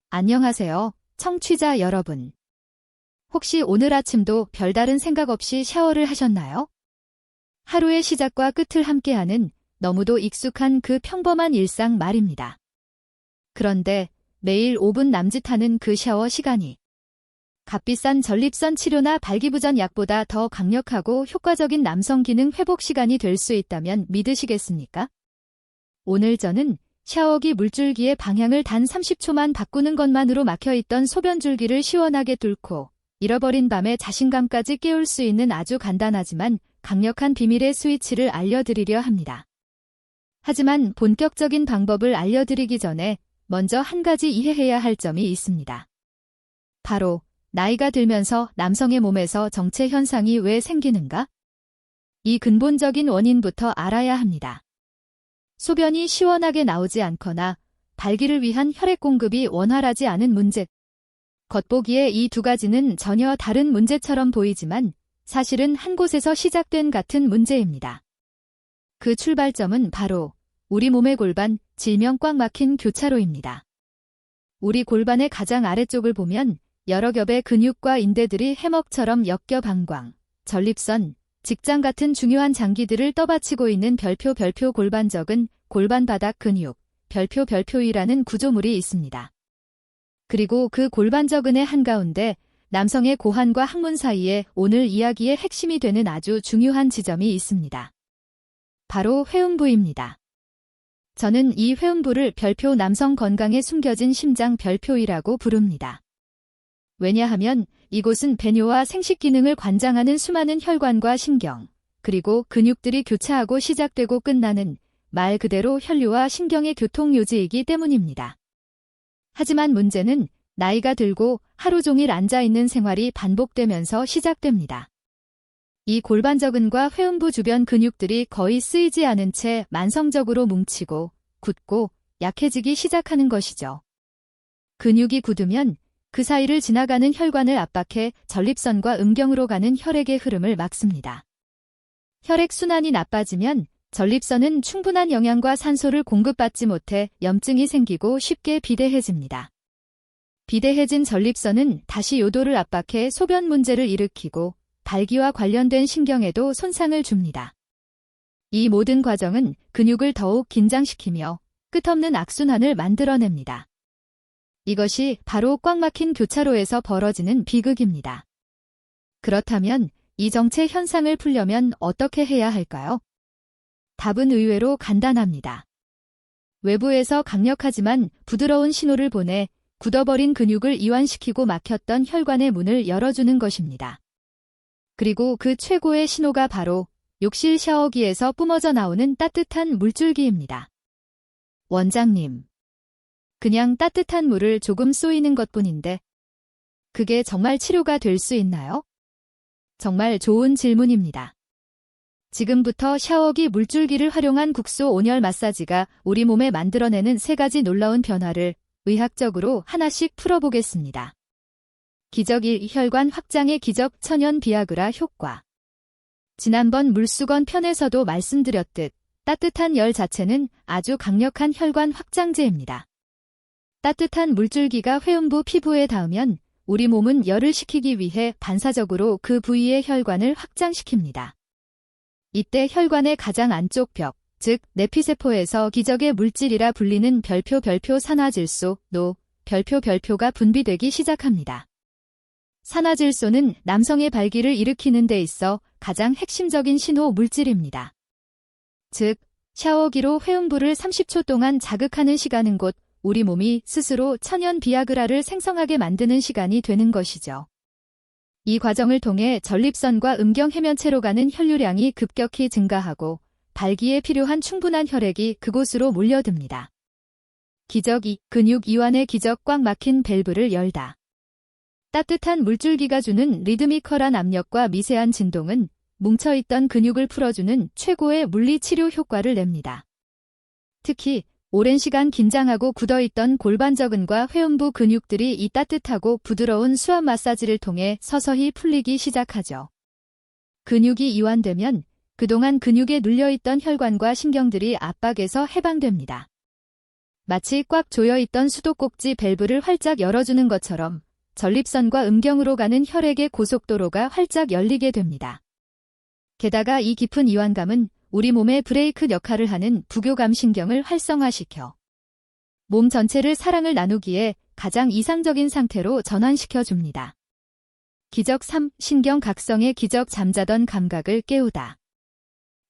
안녕하세요, 청취자 여러분. 혹시 오늘 아침도 별다른 생각 없이 샤워를 하셨나요? 하루의 시작과 끝을 함께하는 너무도 익숙한 그 평범한 일상 말입니다. 그런데 매일 5분 남짓하는 그 샤워 시간이 값비싼 전립선 치료나 발기부전 약보다 더 강력하고 효과적인 남성 기능 회복 시간이 될 수 있다면 믿으시겠습니까? 오늘 저는 샤워기 물줄기의 방향을 단 30초만 바꾸는 것만으로 막혀있던 소변줄기를 시원하게 뚫고 잃어버린 밤에 자신감까지 깨울 수 있는 아주 간단하지만 강력한 비밀의 스위치를 알려드리려 합니다. 하지만 본격적인 방법을 알려드리기 전에 먼저 한 가지 이해해야 할 점이 있습니다. 바로 나이가 들면서 남성의 몸에서 정체 현상이 왜 생기는가? 이 근본적인 원인부터 알아야 합니다. 소변이 시원하게 나오지 않거나 발기를 위한 혈액 공급이 원활하지 않은 문제. 겉보기에 이 두 가지는 전혀 다른 문제처럼 보이지만 사실은 한 곳에서 시작된 같은 문제입니다. 그 출발점은 바로 우리 몸의 골반, 질명 꽉 막힌 교차로입니다. 우리 골반의 가장 아래쪽을 보면 여러 겹의 근육과 인대들이 해먹처럼 엮여 방광, 전립선, 직장 같은 중요한 장기들을 떠받치고 있는 별표 골반적은 골반 바닥 근육, 별표이라는 구조물이 있습니다. 그리고 그 골반적은의 한가운데 남성의 고환과 항문 사이에 오늘 이야기의 핵심이 되는 아주 중요한 지점이 있습니다. 바로 회음부입니다. 저는 이 회음부를 별표 남성 건강에 숨겨진 심장 별표이라고 부릅니다. 왜냐하면 이곳은 배뇨와 생식 기능을 관장하는 수많은 혈관과 신경, 그리고 근육들이 교차하고 시작되고 끝나는 말 그대로 혈류와 신경의 교통요지이기 때문입니다. 하지만 문제는 나이가 들고 하루 종일 앉아있는 생활이 반복되면서 시작됩니다. 이 골반저근과 회음부 주변 근육들이 거의 쓰이지 않은 채 만성적으로 뭉치고 굳고 약해지기 시작하는 것이죠. 근육이 굳으면 그 사이를 지나가는 혈관을 압박해 전립선과 음경으로 가는 혈액의 흐름을 막습니다. 혈액 순환이 나빠지면 전립선은 충분한 영양과 산소를 공급받지 못해 염증이 생기고 쉽게 비대해집니다. 비대해진 전립선은 다시 요도를 압박해 소변 문제를 일으키고 발기와 관련된 신경에도 손상을 줍니다. 이 모든 과정은 근육을 더욱 긴장시키며 끝없는 악순환을 만들어냅니다. 이것이 바로 꽉 막힌 교차로에서 벌어지는 비극입니다. 그렇다면 이 정체 현상을 풀려면 어떻게 해야 할까요? 답은 의외로 간단합니다. 외부에서 강력하지만 부드러운 신호를 보내 굳어버린 근육을 이완시키고 막혔던 혈관의 문을 열어주는 것입니다. 그리고 그 최고의 신호가 바로 욕실 샤워기에서 뿜어져 나오는 따뜻한 물줄기입니다. 원장님, 그냥 따뜻한 물을 조금 쏘이는 것뿐인데 그게 정말 치료가 될 수 있나요? 정말 좋은 질문입니다. 지금부터 샤워기 물줄기를 활용한 국소 온열 마사지가 우리 몸에 만들어내는 3가지 놀라운 변화를 의학적으로 하나씩 풀어보겠습니다. 기적 1. 혈관 확장의 기적 천연 비아그라 효과. 지난번 물수건 편에서도 말씀드렸듯 따뜻한 열 자체는 아주 강력한 혈관 확장제입니다. 따뜻한 물줄기가 회음부 피부에 닿으면 우리 몸은 열을 식히기 위해 반사적으로 그 부위의 혈관을 확장시킵니다. 이때 혈관의 가장 안쪽 벽, 즉 내피세포에서 기적의 물질이라 불리는 별표 산화질소, 별표가 분비되기 시작합니다. 산화질소는 남성의 발기를 일으키는 데 있어 가장 핵심적인 신호 물질입니다. 즉, 샤워기로 회음부를 30초 동안 자극하는 시간은 곧 우리 몸이 스스로 천연 비아그라를 생성하게 만드는 시간이 되는 것이죠. 이 과정을 통해 전립선과 음경 해면체로 가는 혈류량이 급격히 증가하고 발기에 필요한 충분한 혈액이 그곳으로 몰려듭니다. 기적 2. 근육 이완의 기적 꽉 막힌 밸브를 열다. 따뜻한 물줄기가 주는 리드미컬한 압력과 미세한 진동은 뭉쳐있던 근육을 풀어주는 최고의 물리치료 효과를 냅니다. 특히 오랜 시간 긴장하고 굳어있던 골반저근과 회음부 근육들이 이 따뜻하고 부드러운 수압 마사지를 통해 서서히 풀리기 시작하죠. 근육이 이완되면 그동안 근육에 눌려있던 혈관과 신경들이 압박에서 해방됩니다. 마치 꽉 조여있던 수도꼭지 밸브를 활짝 열어주는 것처럼 전립선과 음경으로 가는 혈액의 고속도로가 활짝 열리게 됩니다. 게다가 이 깊은 이완감은 우리 몸의 브레이크 역할을 하는 부교감 신경을 활성화시켜 몸 전체를 사랑을 나누기에 가장 이상적인 상태로 전환시켜 줍니다. 기적 3. 신경각성의 기적. 잠자던 감각을 깨우다.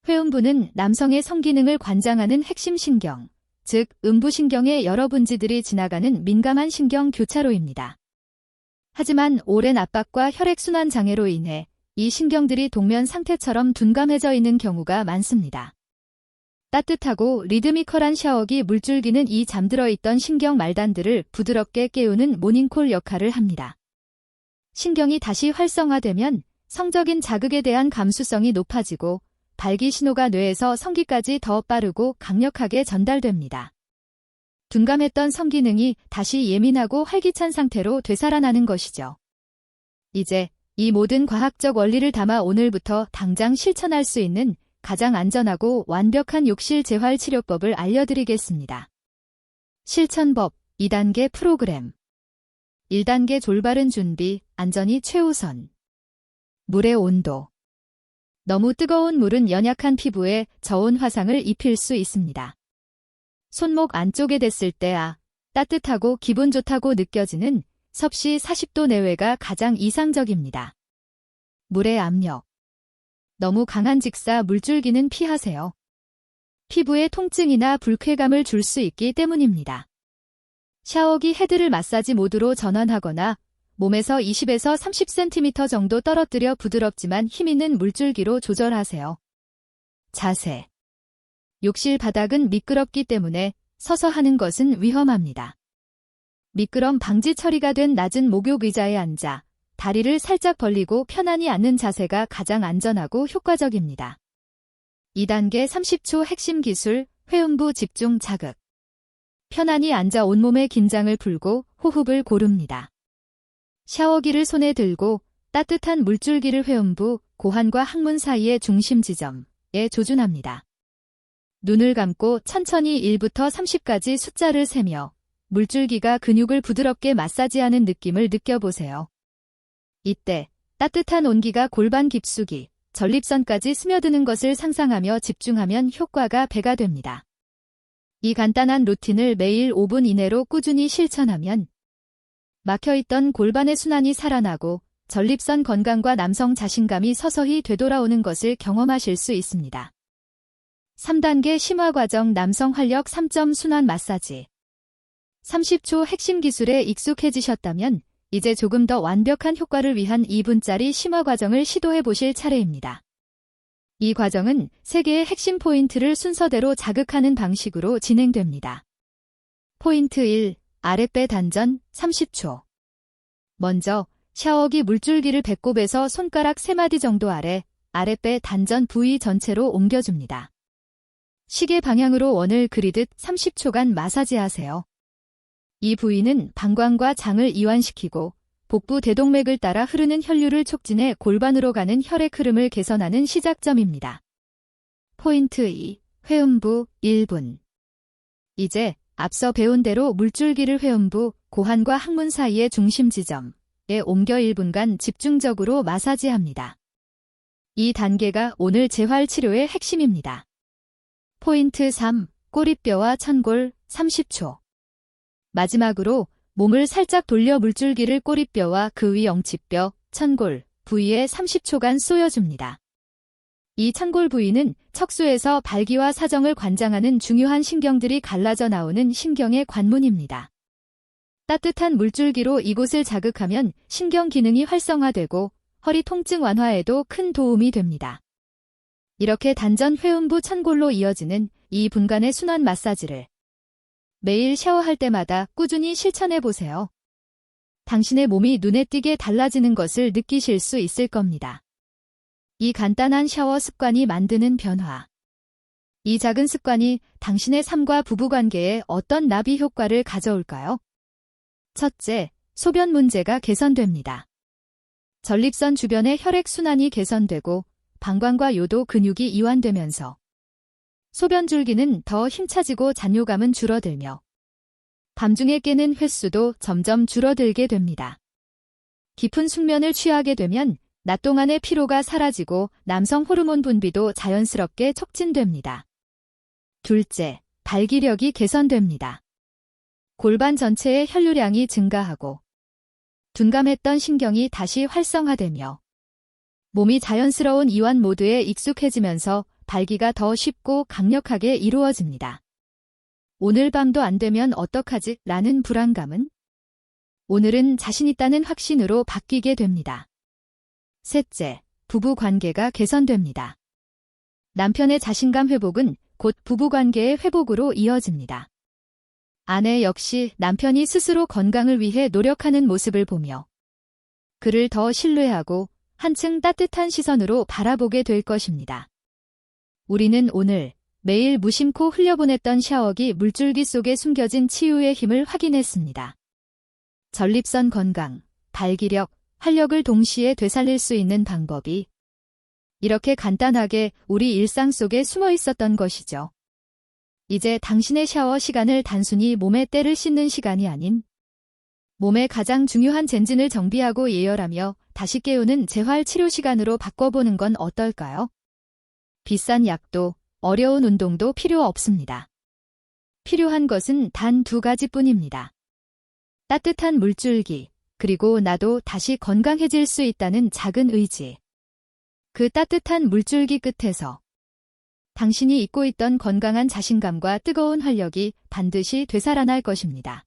회음부는 남성의 성기능을 관장하는 핵심 신경, 즉 음부신경의 여러 분지들이 지나가는 민감한 신경 교차로입니다. 하지만 오랜 압박과 혈액순환 장애로 인해 이 신경들이 동면 상태처럼 둔감해져 있는 경우가 많습니다. 따뜻하고 리드미컬한 샤워기 물줄기는 이 잠들어 있던 신경 말단들을 부드럽게 깨우는 모닝콜 역할을 합니다. 신경이 다시 활성화되면 성적인 자극에 대한 감수성이 높아지고 발기 신호가 뇌에서 성기까지 더 빠르고 강력하게 전달됩니다. 둔감했던 성기능이 다시 예민하고 활기찬 상태로 되살아나는 것이죠. 이제 이 모든 과학적 원리를 담아 오늘부터 당장 실천할 수 있는 가장 안전하고 완벽한 욕실 재활 치료법을 알려드리겠습니다. 실천법 2단계 프로그램. 1단계 졸바른 준비, 안전이 최우선. 물의 온도. 너무 뜨거운 물은 연약한 피부에 저온 화상을 입힐 수 있습니다. 손목 안쪽에 댔을 때 따뜻하고 기분 좋다고 느껴지는 섭씨 40도 내외가 가장 이상적입니다. 물의 압력. 너무 강한 직사 물줄기는 피하세요. 피부에 통증이나 불쾌감을 줄 수 있기 때문입니다. 샤워기 헤드를 마사지 모드로 전환하거나 몸에서 20에서 30cm 정도 떨어뜨려 부드럽지만 힘있는 물줄기로 조절하세요. 자세. 욕실 바닥은 미끄럽기 때문에 서서 하는 것은 위험합니다. 미끄럼 방지 처리가 된 낮은 목욕 의자에 앉아 다리를 살짝 벌리고 편안히 앉는 자세가 가장 안전하고 효과적입니다. 2단계 30초 핵심 기술, 회음부 집중 자극. 편안히 앉아 온몸의 긴장을 풀고 호흡을 고릅니다. 샤워기를 손에 들고 따뜻한 물줄기를 회음부, 고환과 항문 사이의 중심 지점에 조준합니다. 눈을 감고 천천히 1부터 30까지 숫자를 세며 물줄기가 근육을 부드럽게 마사지하는 느낌을 느껴보세요. 이때 따뜻한 온기가 골반 깊숙이, 전립선까지 스며드는 것을 상상하며 집중하면 효과가 배가 됩니다. 이 간단한 루틴을 매일 5분 이내로 꾸준히 실천하면 막혀있던 골반의 순환이 살아나고 전립선 건강과 남성 자신감이 서서히 되돌아오는 것을 경험하실 수 있습니다. 3단계 심화 과정 남성 활력 3점 순환 마사지. 30초 핵심 기술에 익숙해지셨다면 이제 조금 더 완벽한 효과를 위한 2분짜리 심화 과정을 시도해 보실 차례입니다. 이 과정은 3개의 핵심 포인트를 순서대로 자극하는 방식으로 진행됩니다. 포인트 1. 아랫배 단전 30초. 먼저 샤워기 물줄기를 배꼽에서 손가락 3마디 정도 아랫배 단전 부위 전체로 옮겨줍니다. 시계 방향으로 원을 그리듯 30초간 마사지하세요. 이 부위는 방광과 장을 이완시키고 복부 대동맥을 따라 흐르는 혈류를 촉진해 골반으로 가는 혈액 흐름을 개선하는 시작점입니다. 포인트 2. 회음부 1분. 이제 앞서 배운 대로 물줄기를 회음부, 고환과 항문 사이의 중심 지점에 옮겨 1분간 집중적으로 마사지합니다. 이 단계가 오늘 재활 치료의 핵심입니다. 포인트 3. 꼬리뼈와 천골 30초. 마지막으로 몸을 살짝 돌려 물줄기를 꼬리뼈와 그 위 엉치뼈, 천골 부위에 30초간 쏘여줍니다. 이 천골 부위는 척수에서 발기와 사정을 관장하는 중요한 신경들이 갈라져 나오는 신경의 관문입니다. 따뜻한 물줄기로 이곳을 자극하면 신경 기능이 활성화되고 허리 통증 완화에도 큰 도움이 됩니다. 이렇게 단전 회음부 천골로 이어지는 2분간의 순환 마사지를 매일 샤워할 때마다 꾸준히 실천해 보세요. 당신의 몸이 눈에 띄게 달라지는 것을 느끼실 수 있을 겁니다. 이 간단한 샤워 습관이 만드는 변화. 이 작은 습관이 당신의 삶과 부부관계에 어떤 나비 효과를 가져올까요? 첫째, 소변 문제가 개선됩니다. 전립선 주변의 혈액 순환이 개선되고 방광과 요도 근육이 이완되면서 소변 줄기는 더 힘차지고 잔뇨감은 줄어들며 밤중에 깨는 횟수도 점점 줄어들게 됩니다. 깊은 숙면을 취하게 되면 낮 동안의 피로가 사라지고 남성 호르몬 분비도 자연스럽게 촉진됩니다. 둘째, 발기력이 개선됩니다. 골반 전체의 혈류량이 증가하고 둔감했던 신경이 다시 활성화되며 몸이 자연스러운 이완 모드에 익숙해지면서 발기가 더 쉽고 강력하게 이루어집니다. 오늘 밤도 안 되면 어떡하지? 라는 불안감은 오늘은 자신 있다는 확신으로 바뀌게 됩니다. 셋째, 부부 관계가 개선됩니다. 남편의 자신감 회복은 곧 부부 관계의 회복으로 이어집니다. 아내 역시 남편이 스스로 건강을 위해 노력하는 모습을 보며 그를 더 신뢰하고 한층 따뜻한 시선으로 바라보게 될 것입니다. 우리는 오늘 매일 무심코 흘려보냈던 샤워기 물줄기 속에 숨겨진 치유의 힘을 확인했습니다. 전립선 건강, 발기력, 활력을 동시에 되살릴 수 있는 방법이 이렇게 간단하게 우리 일상 속에 숨어 있었던 것이죠. 이제 당신의 샤워 시간을 단순히 몸의 때를 씻는 시간이 아닌 몸의 가장 중요한 젠진을 정비하고 예열하며 다시 깨우는 재활 치료 시간으로 바꿔보는 건 어떨까요? 비싼 약도 어려운 운동도 필요 없습니다. 필요한 것은 단 2가지뿐입니다. 따뜻한 물줄기, 그리고 나도 다시 건강해질 수 있다는 작은 의지. 그 따뜻한 물줄기 끝에서 당신이 잊고 있던 건강한 자신감과 뜨거운 활력이 반드시 되살아날 것입니다.